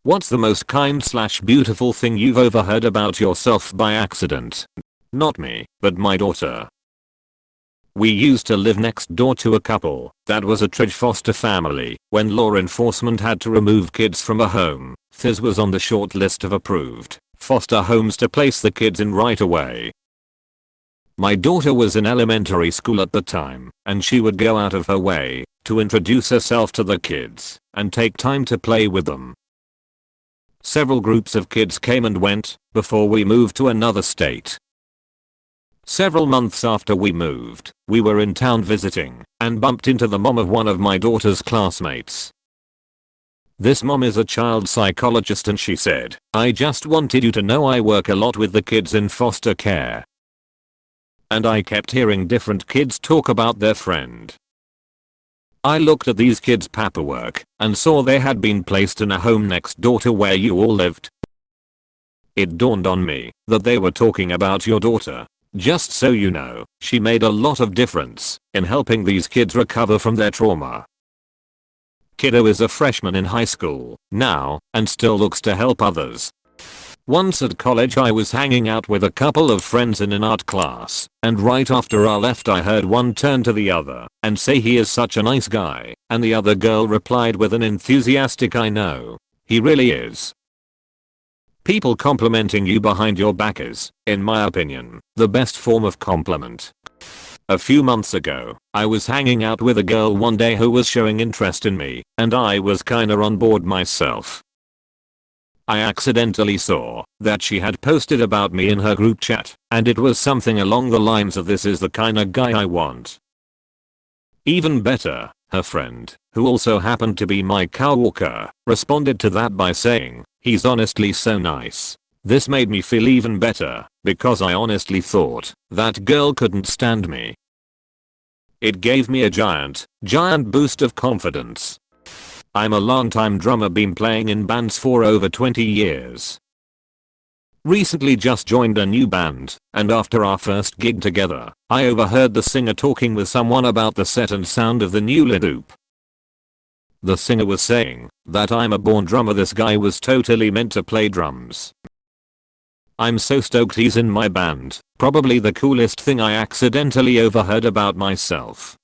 What's the most kind/beautiful thing you've overheard about yourself by accident? Not me, but my daughter. We used to live next door to a couple that was a true foster family. When law enforcement had to remove kids from a home, this was on the short list of approved foster homes to place the kids in right away. My daughter was in elementary school at the time, and she would go out of her way to introduce herself to the kids and take time to play with them. Several groups of kids came and went before we moved to another state. Several months after we moved, we were in town visiting and bumped into the mom of one of my daughter's classmates. This mom is a child psychologist, and she said, "I just wanted you to know I work a lot with the kids in foster care." And I kept hearing different kids talk about their friend. I looked at these kids' paperwork and saw they had been placed in a home next door to where you all lived. It dawned on me that they were talking about your daughter. Just so you know, she made a lot of difference in helping these kids recover from their trauma. Kiddo is a freshman in high school now and still looks to help others. Once at college I was hanging out with a couple of friends in an art class, and right after I left I heard one turn to the other and say he is such a nice guy, and the other girl replied with an enthusiastic "I know, he really is." People complimenting you behind your back is, in my opinion, the best form of compliment. A few months ago, I was hanging out with a girl one day who was showing interest in me, and I was kinda on board myself. I accidentally saw that she had posted about me in her group chat, and it was something along the lines of "This is the kinda guy I want." Even better, her friend, who also happened to be my coworker, responded to that by saying, "He's honestly so nice." This made me feel even better, because I honestly thought that girl couldn't stand me. It gave me a giant boost of confidence. I'm a longtime drummer, been playing in bands for over 20 years. Recently just joined a new band, and after our first gig together, I overheard the singer talking with someone about the set and sound of the new loop. The singer was saying that "I'm a born drummer, this guy was totally meant to play drums." I'm so stoked he's in my band, probably the coolest thing I accidentally overheard about myself.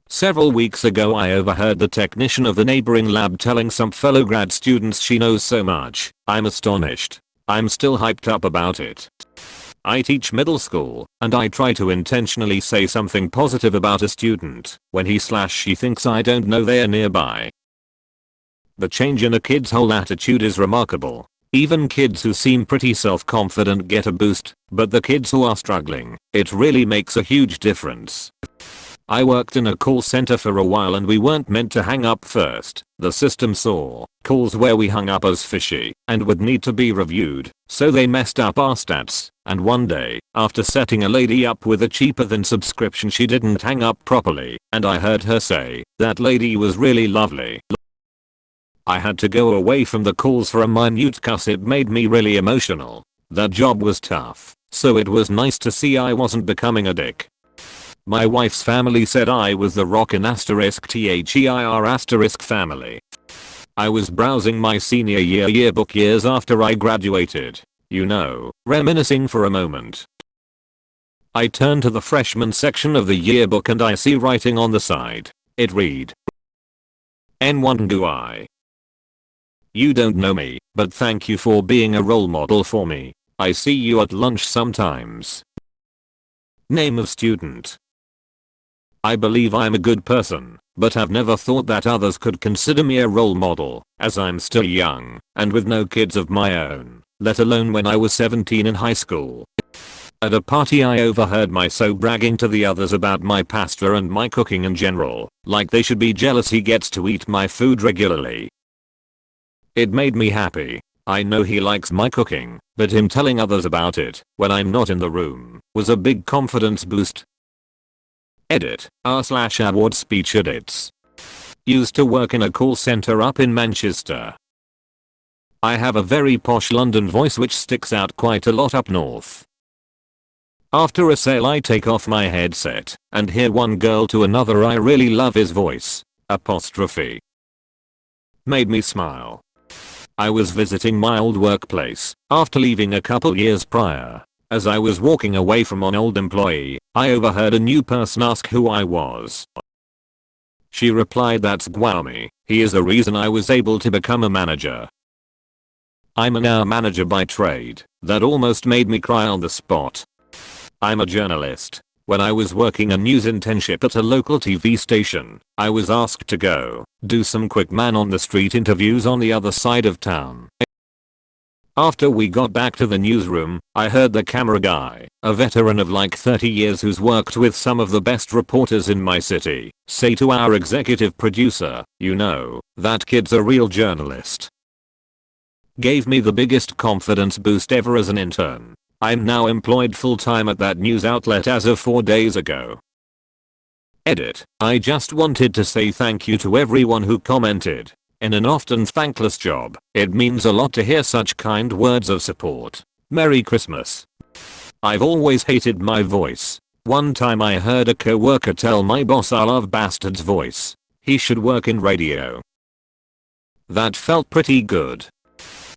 Several weeks ago I overheard the technician of the neighboring lab telling some fellow grad students she knows so much. I'm astonished. I'm still hyped up about it. I teach middle school, and I try to intentionally say something positive about a student when he/she thinks I don't know they're nearby. The change in a kid's whole attitude is remarkable. Even kids who seem pretty self-confident get a boost, but the kids who are struggling, it really makes a huge difference. I worked in a call center for a while and we weren't meant to hang up first. The system saw calls where we hung up as fishy and would need to be reviewed, so they messed up our stats, and one day, after setting a lady up with a cheaper than subscription, she didn't hang up properly, and I heard her say that lady was really lovely. I had to go away from the calls for a minute cause it made me really emotional. That job was tough, so it was nice to see I wasn't becoming a dick. My wife's family said I was the rockin' *THEIR* family. I was browsing my senior year yearbook years after I graduated, reminiscing for a moment. I turned to the freshman section of the yearbook and I see writing on the side. It read, "N1 do I. You don't know me, but thank you for being a role model for me. I see you at lunch sometimes." Name of student. I believe I'm a good person, but have never thought that others could consider me a role model, as I'm still young, and with no kids of my own, let alone when I was 17 in high school. At a party I overheard myself bragging to the others about my pasta and my cooking in general, like they should be jealous he gets to eat my food regularly. It made me happy. I know he likes my cooking, but him telling others about it when I'm not in the room was a big confidence boost. Edit r/award speech edits. Used to work in a call center up in Manchester. I have a very posh London voice which sticks out quite a lot up north. After a sale I take off my headset and hear one girl to another, "I really love his voice." Apostrophe. Made me smile. I was visiting my old workplace after leaving a couple years prior. As I was walking away from an old employee, I overheard a new person ask who I was. She replied, "That's Guami. He is the reason I was able to become a manager." I'm a now manager by trade. That almost made me cry on the spot. I'm a journalist. When I was working a news internship at a local TV station, I was asked to go do some quick man on the street interviews on the other side of town. After we got back to the newsroom, I heard the camera guy, a veteran of like 30 years who's worked with some of the best reporters in my city, say to our executive producer, "You know, that kid's a real journalist." Gave me the biggest confidence boost ever as an intern. I'm now employed full-time at that news outlet as of 4 days ago. Edit. I just wanted to say thank you to everyone who commented. In an often thankless job, it means a lot to hear such kind words of support. Merry Christmas. I've always hated my voice. One time I heard a coworker tell my boss, "I love bastard's voice. He should work in radio." That felt pretty good.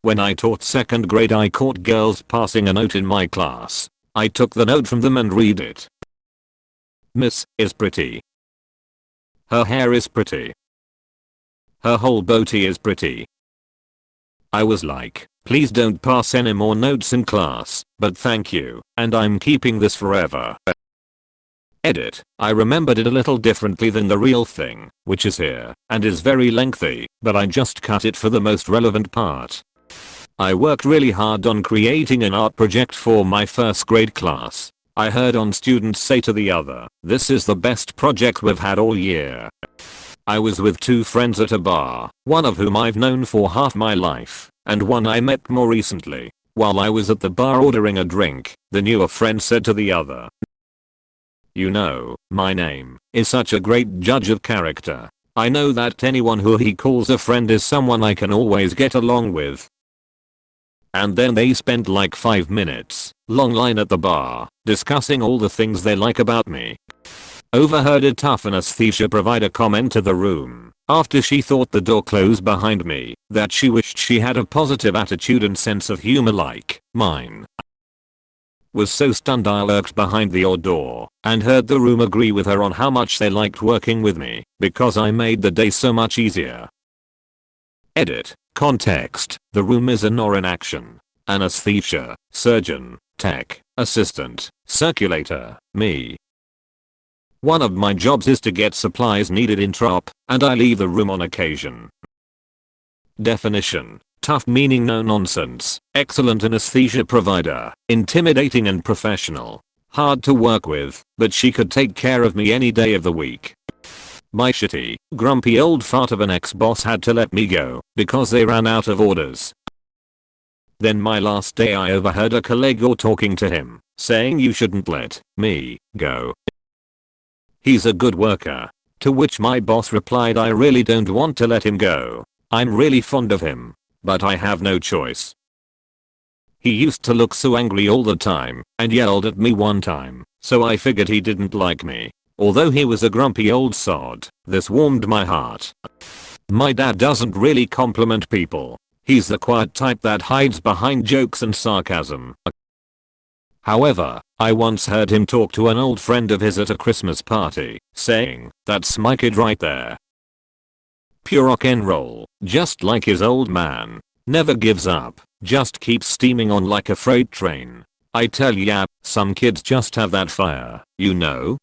When I taught 2nd grade, I caught girls passing a note in my class. I took the note from them and read it. "Miss is pretty. Her hair is pretty. Her whole body is pretty." I was like, please don't pass any more notes in class, but thank you, and I'm keeping this forever. Edit. I remembered it a little differently than the real thing, which is here, and is very lengthy, but I just cut it for the most relevant part. I worked really hard on creating an art project for my 1st grade class. I heard one student say to the other, "This is the best project we've had all year." I was with 2 friends at a bar, one of whom I've known for half my life, and one I met more recently. While I was at the bar ordering a drink, the newer friend said to the other, "You know, my name is such a great judge of character. I know that anyone who he calls a friend is someone I can always get along with." And then they spent like 5 minutes, long line at the bar, discussing all the things they like about me. Overheard a tough anesthesia provider comment to the room, after she thought the door closed behind me, that she wished she had a positive attitude and sense of humor like mine. Was so stunned I lurked behind the door, and heard the room agree with her on how much they liked working with me, because I made the day so much easier. Edit. Context. The room is an or in action. Anesthesia, surgeon, tech, assistant, circulator, me. One of my jobs is to get supplies needed in trop, and I leave the room on occasion. Definition. Tough meaning no nonsense, excellent anesthesia provider, intimidating and professional. Hard to work with, but she could take care of me any day of the week. My shitty, grumpy old fart of an ex-boss had to let me go because they ran out of orders. Then my last day I overheard a colleague talking to him, saying, "You shouldn't let me go. He's a good worker." To which my boss replied, "I really don't want to let him go. I'm really fond of him, but I have no choice." He used to look so angry all the time and yelled at me one time, so I figured he didn't like me. Although he was a grumpy old sod, this warmed my heart. My dad doesn't really compliment people. He's the quiet type that hides behind jokes and sarcasm. However, I once heard him talk to an old friend of his at a Christmas party, saying, "That's my kid right there. Pure rock and roll, just like his old man. Never gives up, just keeps steaming on like a freight train. I tell ya, some kids just have that fire, you know."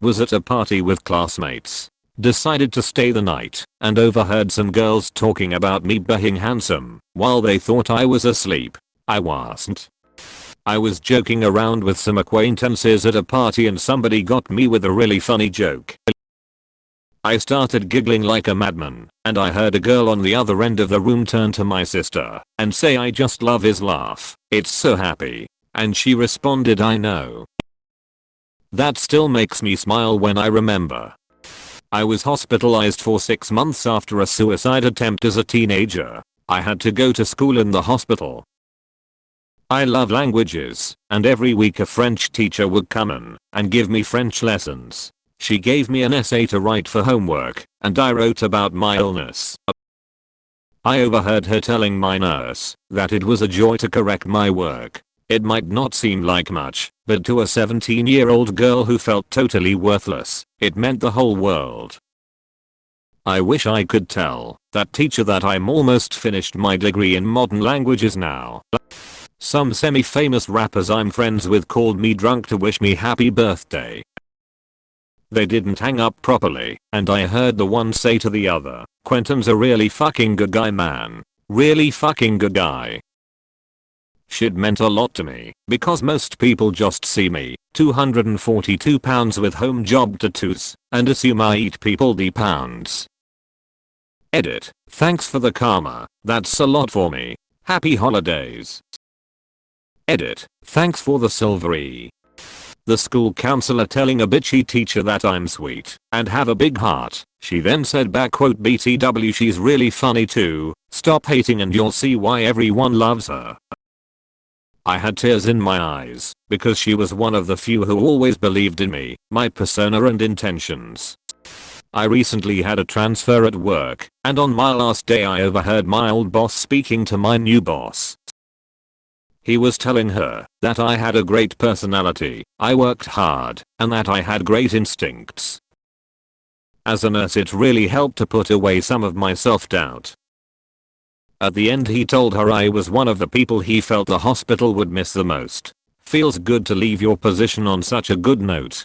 Was at a party with classmates. Decided to stay the night and overheard some girls talking about me being handsome while they thought I was asleep. I wasn't. I was joking around with some acquaintances at a party and somebody got me with a really funny joke. I started giggling like a madman, and I heard a girl on the other end of the room turn to my sister and say, "I just love his laugh. It's so happy." And she responded, "I know." That still makes me smile when I remember. I was hospitalized for 6 months after a suicide attempt as a teenager. I had to go to school in the hospital. I love languages, and every week a French teacher would come in and give me French lessons. She gave me an essay to write for homework, and I wrote about my illness. I overheard her telling my nurse that it was a joy to correct my work. It might not seem like much, but to a 17-year-old girl who felt totally worthless, it meant the whole world. I wish I could tell that teacher that I'm almost finished my degree in modern languages now. Some semi-famous rappers I'm friends with called me drunk to wish me happy birthday. They didn't hang up properly, and I heard the one say to the other, "Quentin's a really fucking good guy, man. Really fucking good guy." Shit meant a lot to me, because most people just see me, 242 pounds with home job tattoos, and assume I eat people d pounds. Edit. Thanks for the karma, that's a lot for me. Happy holidays. Edit. Thanks for the silvery. The school counselor telling a bitchy teacher that I'm sweet and have a big heart. She then said back quote BTW, she's really funny too. Stop hating and you'll see why everyone loves her. I had tears in my eyes because she was one of the few who always believed in me, my persona and intentions. I recently had a transfer at work, and on my last day I overheard my old boss speaking to my new boss. He was telling her that I had a great personality, I worked hard, and that I had great instincts. As a nurse, it really helped to put away some of my self-doubt. At the end he told her I was one of the people he felt the hospital would miss the most. Feels good to leave your position on such a good note.